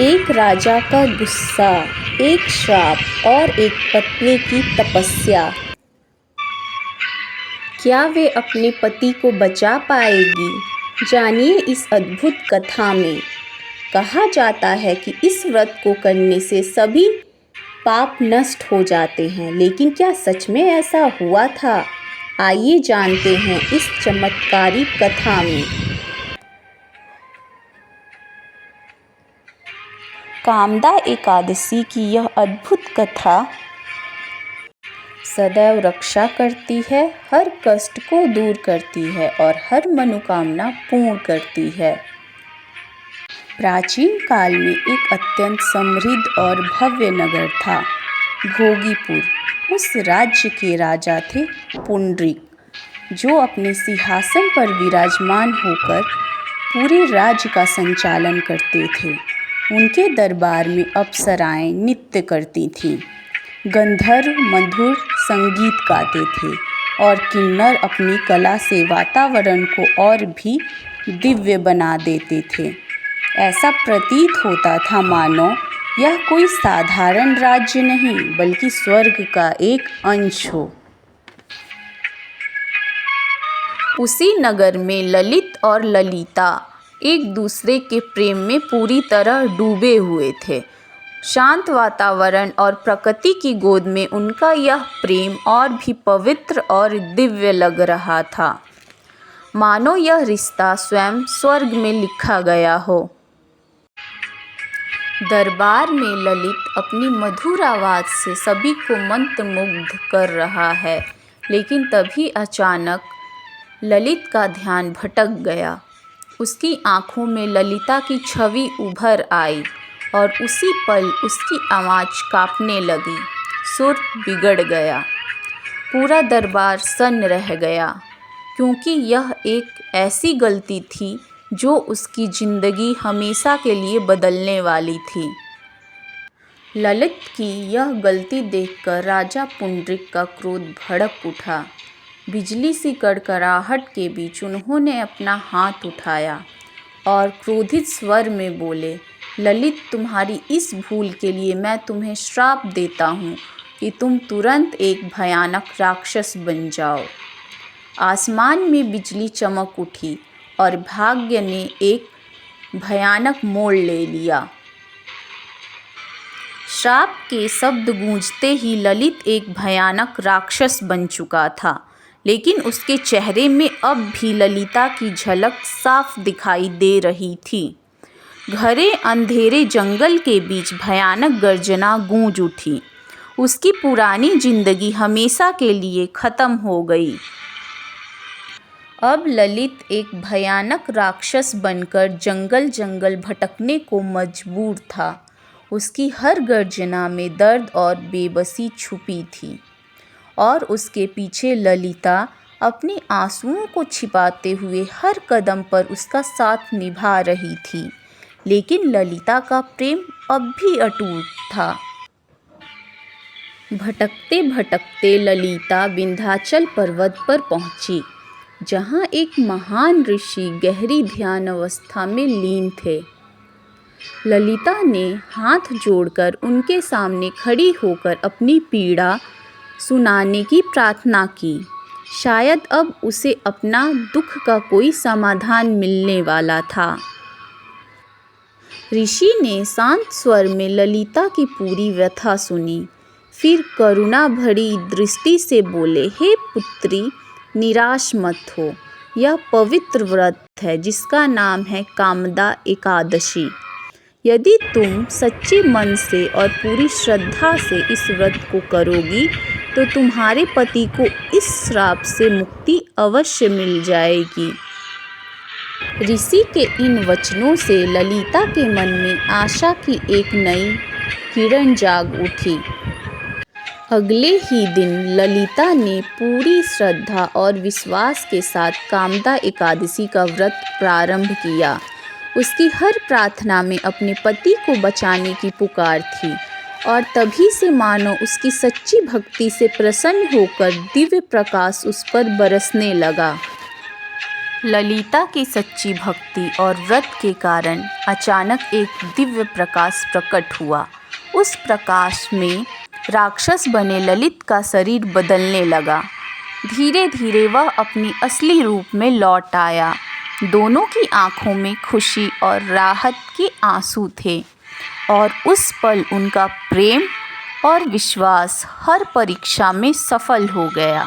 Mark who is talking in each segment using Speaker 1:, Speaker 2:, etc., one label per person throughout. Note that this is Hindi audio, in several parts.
Speaker 1: एक राजा का गुस्सा, एक श्राप और एक पत्नी की तपस्या। क्या वे अपने पति को बचा पाएगी? जानिए इस अद्भुत कथा में। कहा जाता है कि इस व्रत को करने से सभी पाप नष्ट हो जाते हैं, लेकिन क्या सच में ऐसा हुआ था? आइए जानते हैं इस चमत्कारी कथा में। कामदा एकादशी की यह अद्भुत कथा सदैव रक्षा करती है, हर कष्ट को दूर करती है और हर मनोकामना पूर्ण करती है। प्राचीन काल में एक अत्यंत समृद्ध और भव्य नगर था, भोगीपुर। उस राज्य के राजा थे पुंडरीक, जो अपने सिंहासन पर विराजमान होकर पूरे राज्य का संचालन करते थे। उनके दरबार में अप्सराएं नृत्य करती थीं, गंधर्व मधुर संगीत गाते थे और किन्नर अपनी कला से वातावरण को और भी दिव्य बना देते थे। ऐसा प्रतीत होता था मानो यह कोई साधारण राज्य नहीं, बल्कि स्वर्ग का एक अंश हो। उसी नगर में ललित और ललिता एक दूसरे के प्रेम में पूरी तरह डूबे हुए थे। शांत वातावरण और प्रकृति की गोद में उनका यह प्रेम और भी पवित्र और दिव्य लग रहा था, मानो यह रिश्ता स्वयं स्वर्ग में लिखा गया हो। दरबार में ललित अपनी मधुर आवाज़ से सभी को मंत्रमुग्ध कर रहा है, लेकिन तभी अचानक ललित का ध्यान भटक गया। उसकी आँखों में ललिता की छवि उभर आई और उसी पल उसकी आवाज़ काँपने लगी। सुर बिगड़ गया। पूरा दरबार सन्न रह गया, क्योंकि यह एक ऐसी गलती थी जो उसकी ज़िंदगी हमेशा के लिए बदलने वाली थी। ललित की यह गलती देखकर राजा पुंडरीक का क्रोध भड़क उठा। बिजली सी कड़कड़ाहट के बीच उन्होंने अपना हाथ उठाया और क्रोधित स्वर में बोले, ललित, तुम्हारी इस भूल के लिए मैं तुम्हें श्राप देता हूँ कि तुम तुरंत एक भयानक राक्षस बन जाओ। आसमान में बिजली चमक उठी और भाग्य ने एक भयानक मोड़ ले लिया। श्राप के शब्द गूंजते ही ललित एक भयानक राक्षस बन चुका था, लेकिन उसके चेहरे में अब भी ललिता की झलक साफ दिखाई दे रही थी। घरे अंधेरे जंगल के बीच भयानक गर्जना गूंज उठी। उसकी पुरानी जिंदगी हमेशा के लिए खत्म हो गई। अब ललित एक भयानक राक्षस बनकर जंगल जंगल भटकने को मजबूर था। उसकी हर गर्जना में दर्द और बेबसी छुपी थी और उसके पीछे ललिता अपने आंसुओं को छिपाते हुए हर कदम पर उसका साथ निभा रही थी। लेकिन ललिता का प्रेम अब भी अटूट था। भटकते भटकते ललिता विंध्याचल पर्वत पर पहुंची, जहां एक महान ऋषि गहरी ध्यान अवस्था में लीन थे। ललिता ने हाथ जोड़कर उनके सामने खड़ी होकर अपनी पीड़ा सुनाने की प्रार्थना की। शायद अब उसे अपना दुख का कोई समाधान मिलने वाला था। ऋषि ने शांत स्वर में ललिता की पूरी व्यथा सुनी, फिर करुणा भरी दृष्टि से बोले, हे पुत्री, निराश मत हो। यह पवित्र व्रत है जिसका नाम है कामदा एकादशी। यदि तुम सच्चे मन से और पूरी श्रद्धा से इस व्रत को करोगी तो तुम्हारे पति को इस श्राप से मुक्ति अवश्य मिल जाएगी। ऋषि के इन वचनों से ललिता के मन में आशा की एक नई किरण जाग उठी। अगले ही दिन ललिता ने पूरी श्रद्धा और विश्वास के साथ कामदा एकादशी का व्रत प्रारंभ किया। उसकी हर प्रार्थना में अपने पति को बचाने की पुकार थी और तभी से मानो उसकी सच्ची भक्ति से प्रसन्न होकर दिव्य प्रकाश उस पर बरसने लगा। ललिता की सच्ची भक्ति और व्रत के कारण अचानक एक दिव्य प्रकाश प्रकट हुआ। उस प्रकाश में राक्षस बने ललित का शरीर बदलने लगा। धीरे धीरे वह अपनी असली रूप में लौट आया। दोनों की आंखों में खुशी और राहत के आंसू थे और उस पल उनका प्रेम और विश्वास हर परीक्षा में सफल हो गया।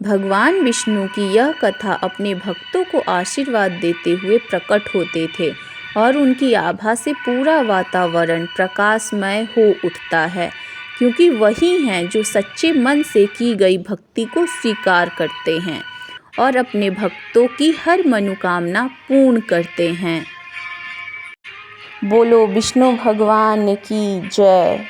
Speaker 1: भगवान विष्णु की यह कथा अपने भक्तों को आशीर्वाद देते हुए प्रकट होते थे और उनकी आभा से पूरा वातावरण प्रकाशमय हो उठता है, क्योंकि वही हैं जो सच्चे मन से की गई भक्ति को स्वीकार करते हैं और अपने भक्तों की हर मनोकामना पूर्ण करते हैं। बोलो विष्णु भगवान की जय।